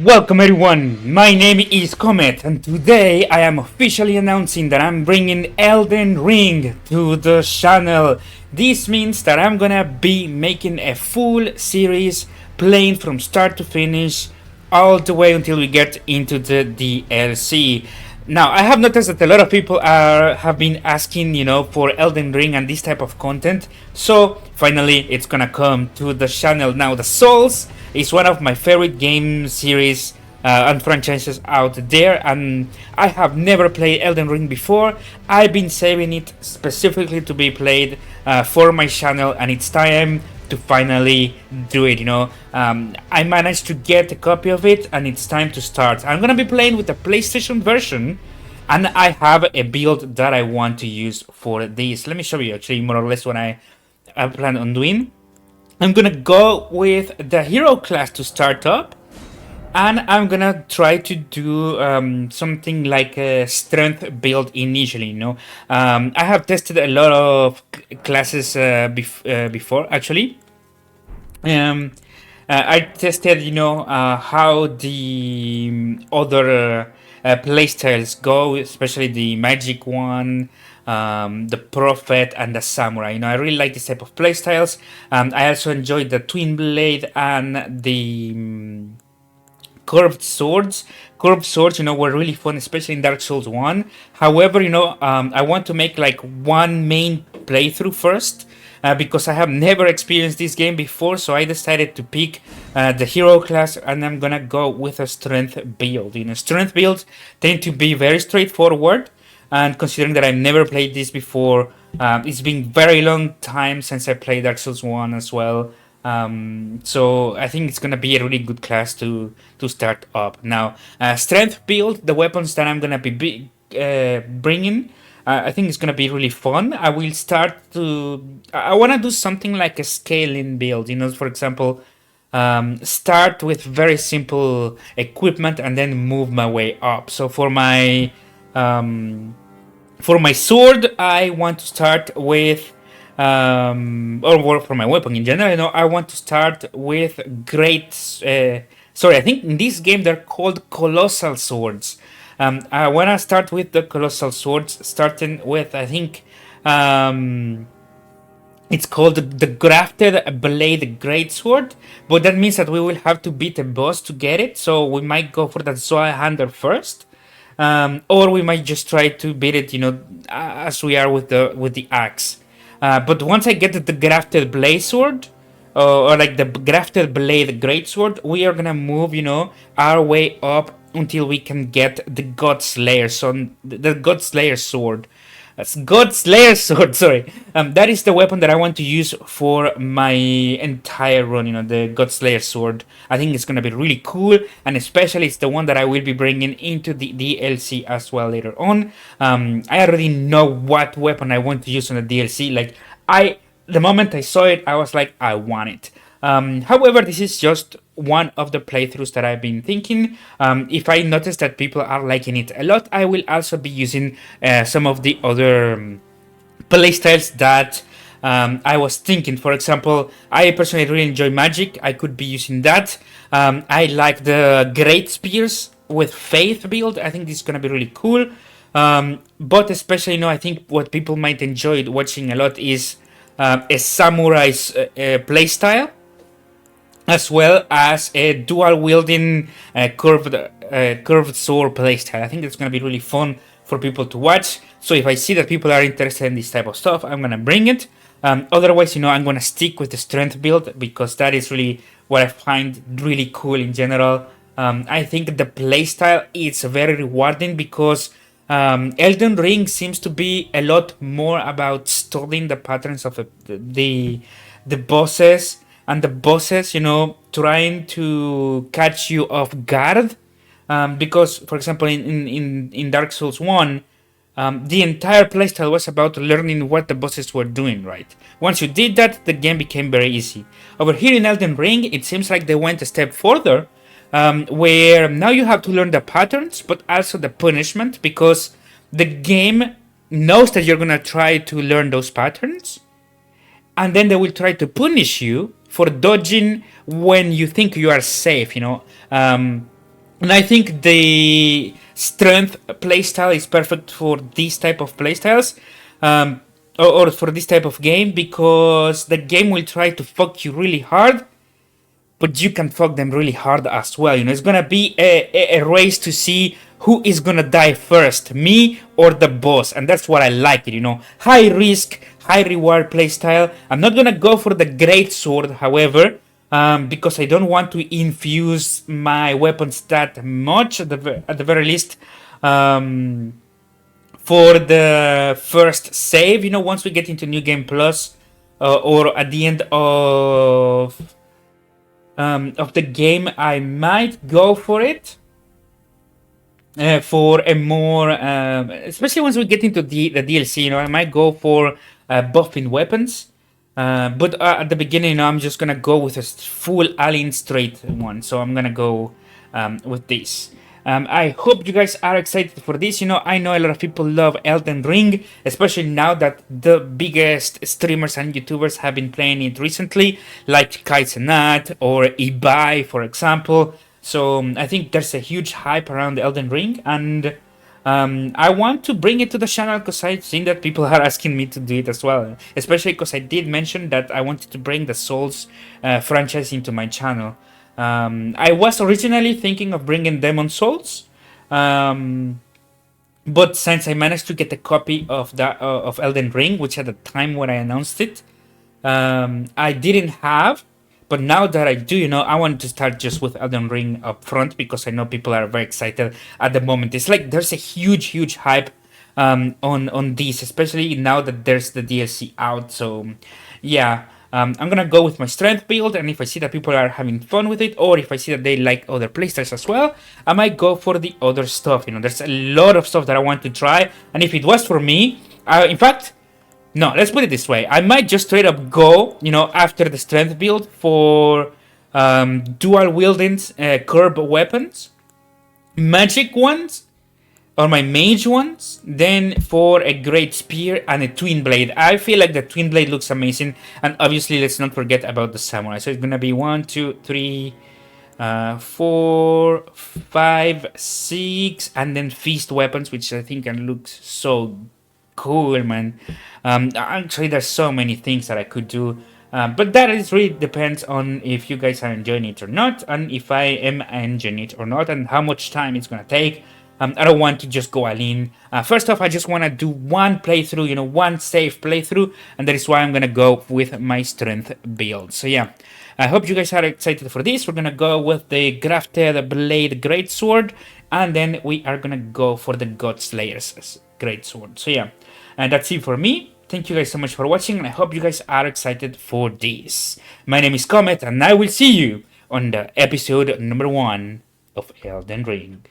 Welcome everyone, my name is Comet and today I am officially announcing that I'm bringing Elden Ring to the channel. This means that I'm gonna be making a full series playing from start to finish all the way until we get into the DLC. Now, I have noticed that a lot of people have been asking, for Elden Ring and this type of content. So finally, it's gonna come to the channel. Now, the Souls is one of my favorite game series and franchises out there, and I have never played Elden Ring before. I've been saving it specifically to be played for my channel, and it's time to finally do it. I managed to get a copy of it, and it's time to start. I'm gonna be playing with the PlayStation version, and I have a build that I want to use for this. Let me show you actually more or less what I plan on doing. I'm gonna go with the hero class to start up, and I'm gonna try to do something like a strength build initially. I have tested a lot of classes before actually. I tested, how the other playstyles go, especially the magic one, the prophet, and the samurai. I really like this type of playstyles. I also enjoyed the twin blade and the curved swords. Curved swords, were really fun, especially in Dark Souls 1. However, I want to make like one main playthrough first. Because I have never experienced this game before, so I decided to pick the hero class, and I'm gonna go with a strength build. Strength builds tend to be very straightforward, and considering that I've never played this before, it's been very long time since I played Dark Souls 1 as well. So I think it's gonna be a really good class to start up. Now, strength build, the weapons that I'm gonna be bringing. I think it's gonna be really fun. I will start to. I want to do something like a scaling build. For example, start with very simple equipment and then move my way up. So for my sword, I want to start with or for my weapon in general. I want to start with great. Sorry, I think in this game they're called colossal swords. I want to start with the colossal swords, starting with, I think, it's called the grafted blade greatsword, but that means that we will have to beat a boss to get it, so we might go for that Zoahander first, or we might just try to beat it, as we are with the axe. But once I get the grafted blade sword, or like the grafted blade greatsword, we are gonna move, our way up until we can get the God Slayer. So the God Slayer sword. That's God Slayer sword. Sorry. That is the weapon that I want to use for my entire run. The God Slayer sword. I think it's gonna be really cool, and especially it's the one that I will be bringing into the DLC as well later on. I already know what weapon I want to use on the DLC. The moment I saw it, I was like, I want it. However, this is just one of the playthroughs that I've been thinking. If I notice that people are liking it a lot, I will also be using some of the other playstyles that I was thinking. For example, I personally really enjoy magic. I could be using that. I like the great spears with faith build. I think this is gonna be really cool. But especially, I think what people might enjoy watching a lot is a samurai's playstyle, as well as a dual wielding curved sword playstyle. I think it's gonna be really fun for people to watch. So if I see that people are interested in this type of stuff, I'm gonna bring it. Otherwise, I'm gonna stick with the strength build, because that is really what I find really cool in general. I think the playstyle is very rewarding, because Elden Ring seems to be a lot more about studying the patterns of the bosses, and the bosses, trying to catch you off guard. Because, for example, in Dark Souls 1, the entire playstyle was about learning what the bosses were doing, right? Once you did that, the game became very easy. Over here in Elden Ring, it seems like they went a step further, where now you have to learn the patterns, but also the punishment, because the game knows that you're gonna try to learn those patterns, and then they will try to punish you for dodging when you think you are safe. And I think the strength playstyle is perfect for these type of playstyles, um, or for this type of game, because the game will try to fuck you really hard, but you can fuck them really hard as well. It's gonna be a race to see who is gonna die first, me or the boss, and that's what I like it. High risk, high reward playstyle. I'm not gonna go for the great sword, however, because I don't want to infuse my weapons that much. At the very least, um, for the first save, once we get into New Game Plus, or at the end of the game, I might go for it, for a more, especially once we get into the DLC. I might go for buffing weapons. But at the beginning, I'm just gonna go with a full alien straight one. So I'm gonna go with this. I hope you guys are excited for this. I know a lot of people love Elden Ring, especially now that the biggest streamers and YouTubers have been playing it recently, like Kaizenat or Ibai, for example. So I think there's a huge hype around Elden Ring, and I want to bring it to the channel because I've seen that people are asking me to do it as well. Especially because I did mention that I wanted to bring the Souls franchise into my channel. I was originally thinking of bringing Demon Souls, um, but since I managed to get a copy of Elden Ring, which at the time when I announced it, I didn't have. But now that I do, I want to start just with Elden Ring up front because I know people are very excited at the moment. It's like there's a huge, huge hype on this, especially now that there's the DLC out. So, yeah, I'm gonna go with my strength build, and if I see that people are having fun with it, or if I see that they like other playstyles as well, I might go for the other stuff. There's a lot of stuff that I want to try, and if it was for me, in fact. No, let's put it this way. I might just straight up go, after the strength build for dual wielding curb weapons, magic ones, or my mage ones, then for a great spear and a twin blade. I feel like the twin blade looks amazing, and obviously let's not forget about the samurai. So it's gonna be 1, 2, 3, 4, 5, 6, and then feast weapons, which I think can look so cool, man. Actually, there's so many things that I could do, but that is really depends on if you guys are enjoying it or not, and if I am enjoying it or not, and how much time it's gonna take. I don't want to just go all in. First off, I just want to do one playthrough, one safe playthrough, and that is why I'm gonna go with my strength build. So yeah, I hope you guys are excited for this. We're gonna go with the Grafted Blade Greatsword, and then we are gonna go for the Godslayer's Greatsword. So yeah, and that's it for me. Thank you guys so much for watching, and I hope you guys are excited for this. My name is Comet, and I will see you on the episode number 1 of Elden Ring.